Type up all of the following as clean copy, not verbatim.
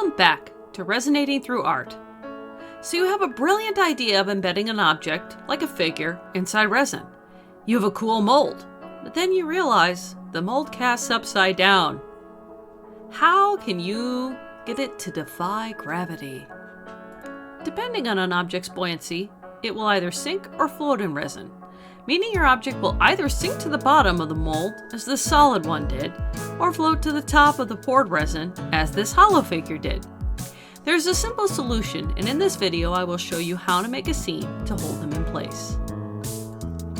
Welcome back to Resonating Through Art. So you have a brilliant idea of embedding an object, like a figure, inside resin. You have a cool mold, but then you realize the mold casts upside down. How can you get it to defy gravity? Depending on an object's buoyancy, it will either sink or float in resin, meaning your object will either sink to the bottom of the mold, as this solid one did, or float to the top of the poured resin, as this hollow figure did. There's a simple solution, and in this video I will show you how to make a seam to hold them in place.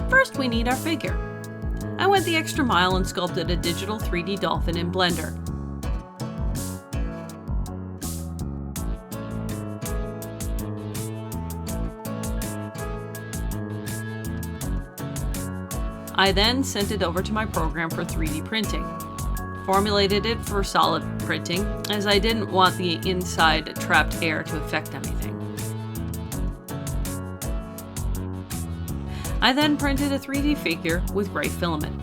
First, we need our figure. I went the extra mile and sculpted a digital 3D dolphin in Blender. I then sent it over to my program for 3D printing. Formulated it for solid printing, as I didn't want the inside trapped air to affect anything. I then printed a 3D figure with gray filament.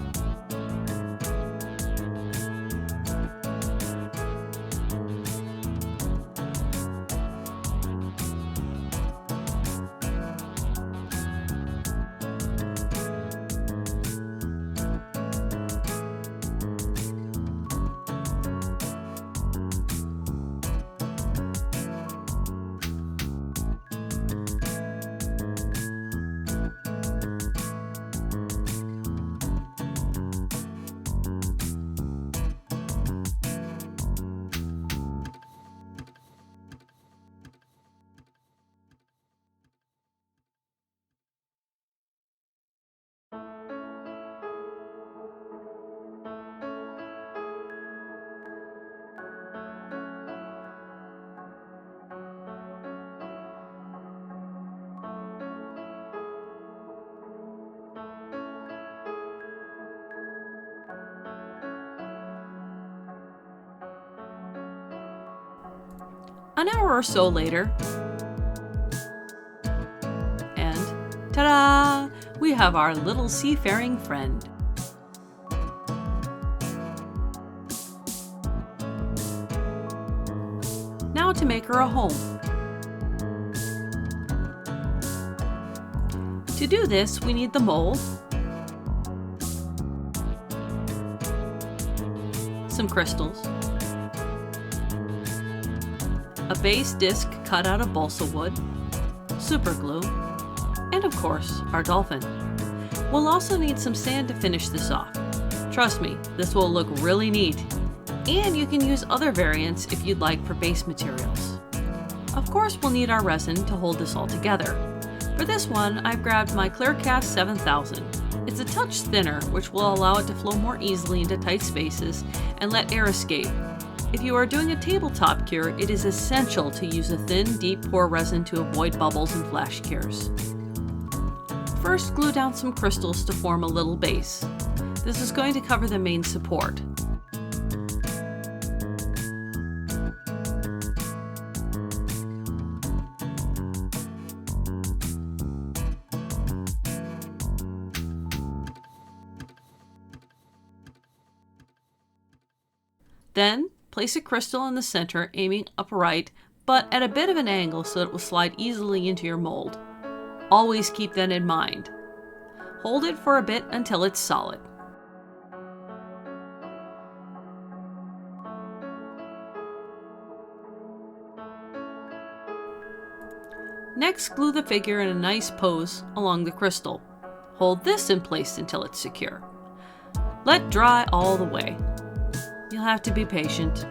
An hour or so later, and ta-da! We have our little seafaring friend. Now to make her a home. To do this, we need the mold, some crystals, a base disc cut out of balsa wood, super glue, and of course, our dolphin. We'll also need some sand to finish this off. Trust me, this will look really neat. And you can use other variants if you'd like for base materials. Of course, we'll need our resin to hold this all together. For this one, I've grabbed my Clearcast 7000. It's a touch thinner, which will allow it to flow more easily into tight spaces and let air escape. If you are doing a tabletop cure, it is essential to use a thin, deep pour resin to avoid bubbles and flash cures. First, glue down some crystals to form a little base. This is going to cover the main support. Then, place a crystal in the center, aiming upright, but at a bit of an angle so that it will slide easily into your mold. Always keep that in mind. Hold it for a bit until it's solid. Next, glue the figure in a nice pose along the crystal. Hold this in place until it's secure. Let dry all the way. You'll have to be patient.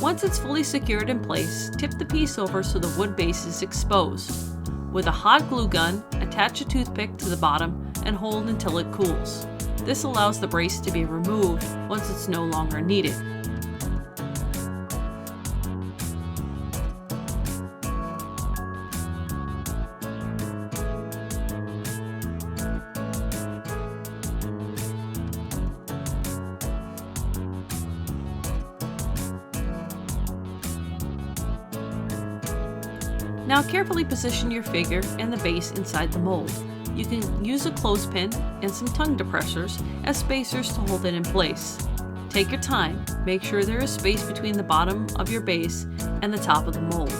Once it's fully secured in place, tip the piece over so the wood base is exposed. With a hot glue gun, attach a toothpick to the bottom and hold until it cools. This allows the brace to be removed once it's no longer needed. Now carefully position your figure and the base inside the mold. You can use a clothespin and some tongue depressors as spacers to hold it in place. Take your time, make sure there is space between the bottom of your base and the top of the mold.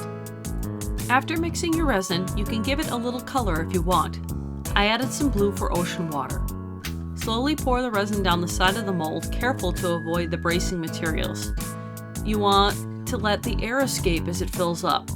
After mixing your resin, you can give it a little color if you want. I added some blue for ocean water. Slowly pour the resin down the side of the mold, careful to avoid the bracing materials. You want to let the air escape as it fills up.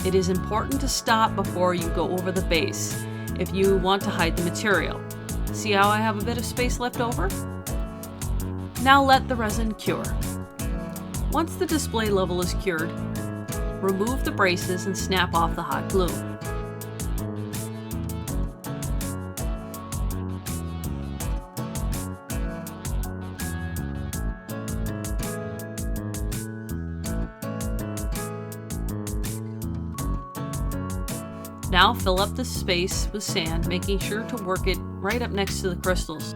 It is important to stop before you go over the base if you want to hide the material. See how I have a bit of space left over? Now let the resin cure. Once the display level is cured, remove the braces and snap off the hot glue. Now fill up the space with sand, making sure to work it right up next to the crystals.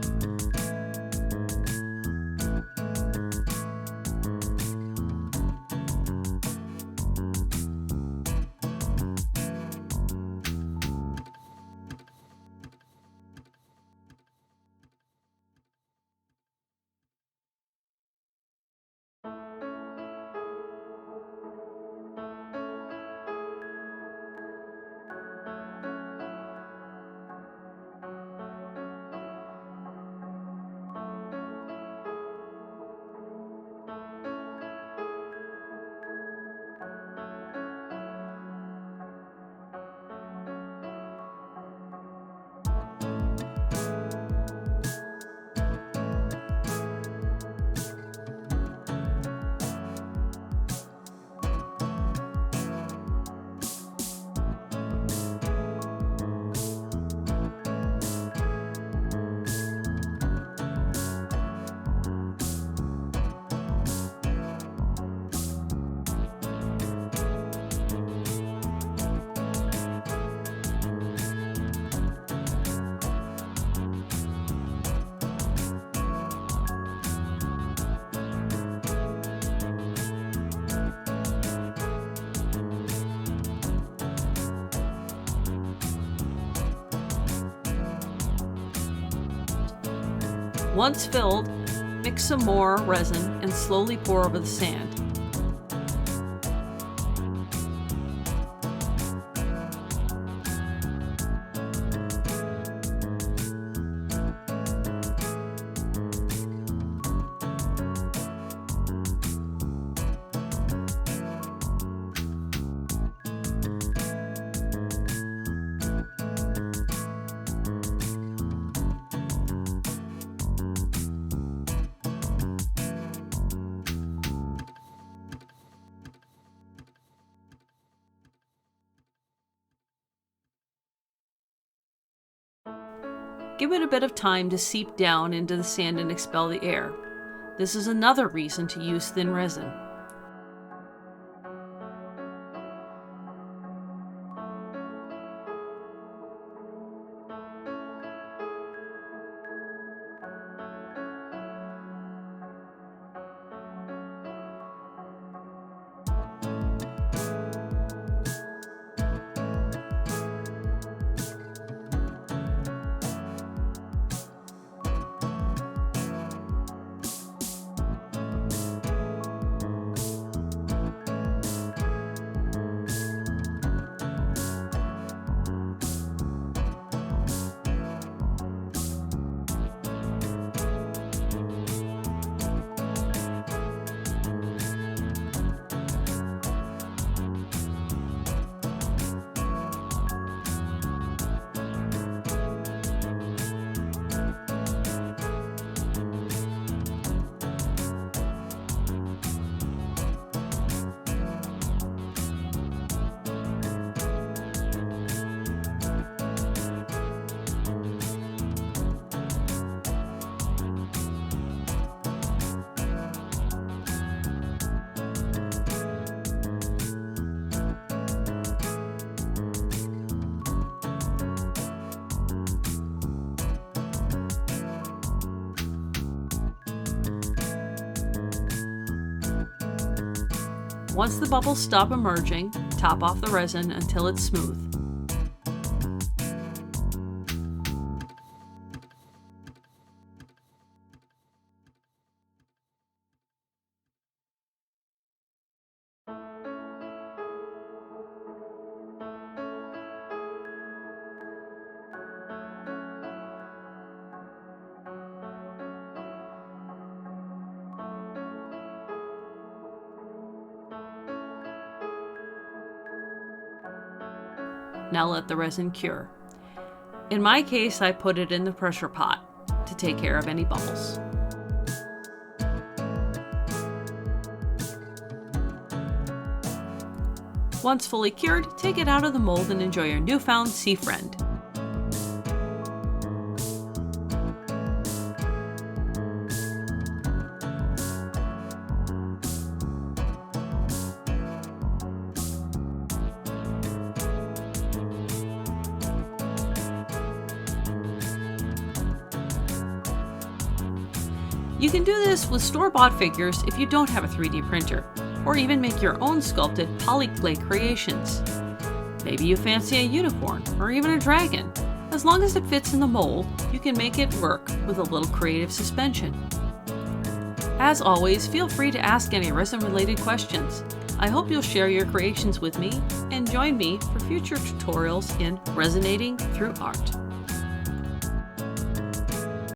Once filled, mix some more resin and slowly pour over the sand. Give it a bit of time to seep down into the sand and expel the air. This is another reason to use thin resin. Once the bubbles stop emerging, top off the resin until it's smooth. Now let the resin cure. In my case, I put it in the pressure pot to take care of any bubbles. Once fully cured, take it out of the mold and enjoy your newfound sea friend. You can do this with store-bought figures if you don't have a 3D printer, or even make your own sculpted polyclay creations. Maybe you fancy a unicorn or even a dragon. As long as it fits in the mold, you can make it work with a little creative suspension. As always, feel free to ask any resin-related questions. I hope you'll share your creations with me and join me for future tutorials in Resin-ating through art.